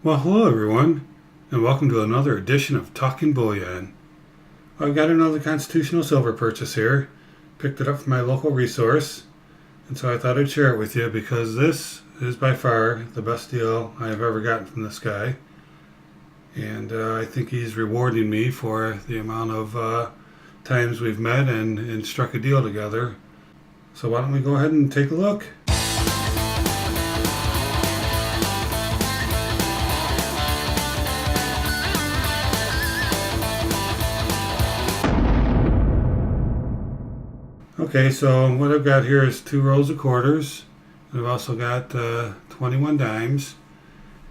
Well, hello everyone, and welcome to another edition of Talking Bullion. I've got another constitutional silver purchase here. Picked it up from my local resource, and so I thought I'd share it with you because this is by far the best deal I have ever gotten from this guy. And I think he's rewarding me for the amount of times we've met and struck a deal together. So why don't we go ahead and take a look? Okay, so what I've got here is 2 rows of quarters. I've also got 21 dimes.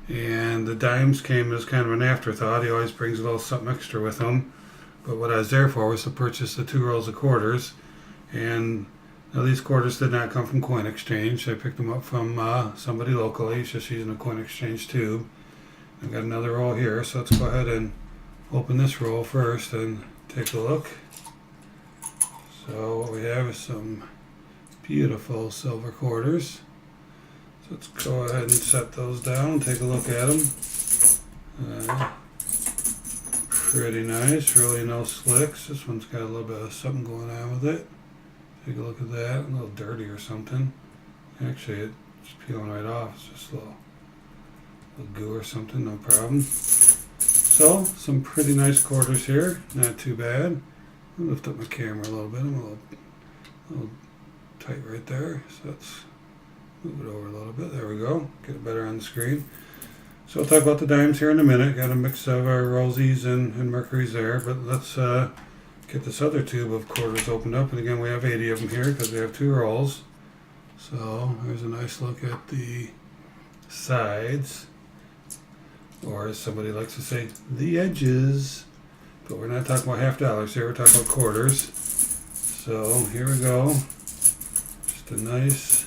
And the dimes came as kind of an afterthought. He always brings a little something extra with him. But what I was there for was to purchase the 2 rows of quarters. And now these quarters did not come from Coin Exchange. I picked them up from somebody locally. He's just using a Coin Exchange tube. I've got another roll here, so let's go ahead and open this roll first and take a look. So what we have is some beautiful silver quarters. So let's go ahead and set those down and take a look at them. Pretty nice, really no slicks. This one's got a little bit of something going on with it. Take a look at that, a little dirty or something. Actually, it's peeling right off. It's just a little goo or something, no problem. So, some pretty nice quarters here, not too bad. I'll lift up my camera a little bit. I'm a little tight right there. So let's move it over a little bit. There we go. Get it better on the screen. So I'll talk about the dimes here in a minute. Got a mix of our Rosies and Mercuries there. But let's get this other tube of quarters opened up. And again, we have 80 of them here because we have 2 rolls. So there's a nice look at the sides. Or as somebody likes to say, the edges. But we're not talking about $half here, we're talking about quarters. So here we go. Just a nice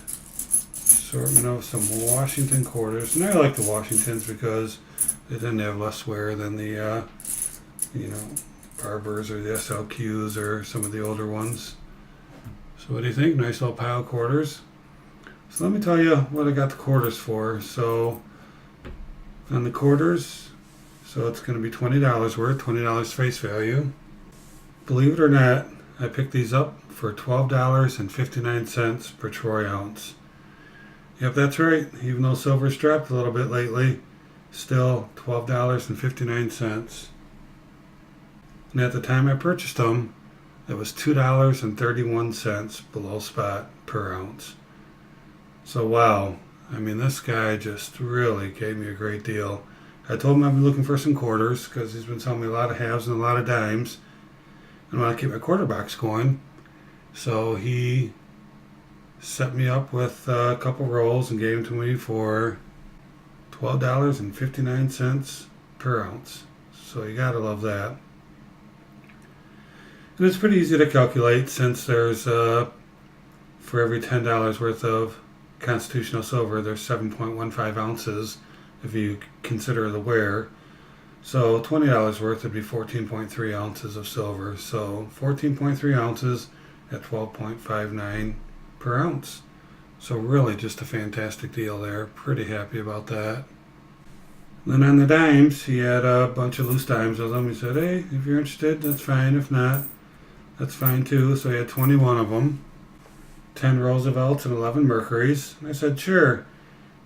assortment of some Washington quarters. And I like the Washingtons because they tend to have less wear than the, Barbers or the SLQs or some of the older ones. So what do you think? Nice little pile of quarters. So let me tell you what I got the quarters for. So on the quarters, so it's going to be $20 worth, $20 face value. Believe it or not, I picked these up for $12.59 per troy ounce. Yep, that's right. Even though silver's dropped a little bit lately, still $12.59. And at the time I purchased them, it was $2.31 below spot per ounce. So wow, I mean, this guy just really gave me a great deal. I told him I've been looking for some quarters because he's been selling me a lot of halves and a lot of dimes. And I want to keep my quarter box going. So he set me up with a couple rolls and gave them to me for $12.59 per ounce. So you gotta love that. And it's pretty easy to calculate since there's, for every $10 worth of constitutional silver, there's 7.15 ounces if you consider the wear. So $20 worth would be 14.3 ounces of silver. So 14.3 ounces at 12.59 per ounce. So really just a fantastic deal there. Pretty happy about that. Then on the dimes, he had a bunch of loose dimes with him. He said, hey, if you're interested, that's fine. If not, that's fine too. So he had 21 of them. 10 Roosevelts and 11 Mercuries. And I said, sure.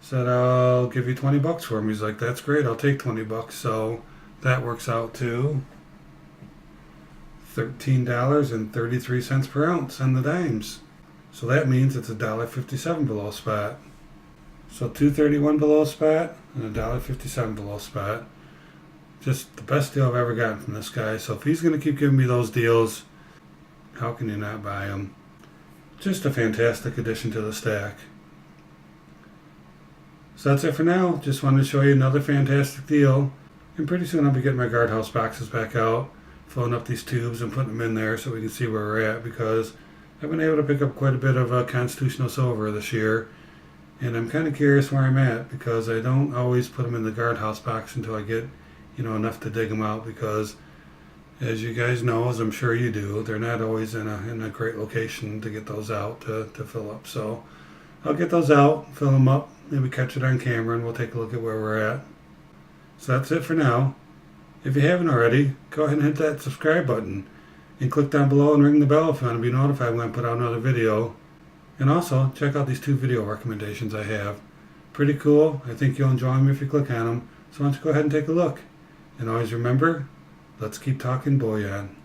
Said, I'll give you $20 for them. He's like, that's great, I'll take $20. So that works out to $13.33 per ounce on the dimes. So that means it's $1.57 below spot. So $2.31 below spot and $1.57 below spot. Just the best deal I've ever gotten from this guy. So if he's going to keep giving me those deals, how can you not buy them? Just a fantastic addition to the stack. So that's it for now. Just wanted to show you another fantastic deal. And pretty soon I'll be getting my guardhouse boxes back out, filling up these tubes and putting them in there so we can see where we're at, because I've been able to pick up quite a bit of constitutional silver this year. And I'm kind of curious where I'm at, because I don't always put them in the guardhouse box until I get, enough to dig them out, because as you guys know, as I'm sure you do, they're not always in a great location to get those out to fill up. So I'll get those out, fill them up, maybe catch it on camera, and we'll take a look at where we're at. So that's it for now. If you haven't already, go ahead and hit that subscribe button and click down below and ring the bell if you want to be notified when I put out another video. And also, check out these 2 video recommendations I have. Pretty cool. I think you'll enjoy them if you click on them. So why don't you go ahead and take a look. And always remember, let's keep talking bullion.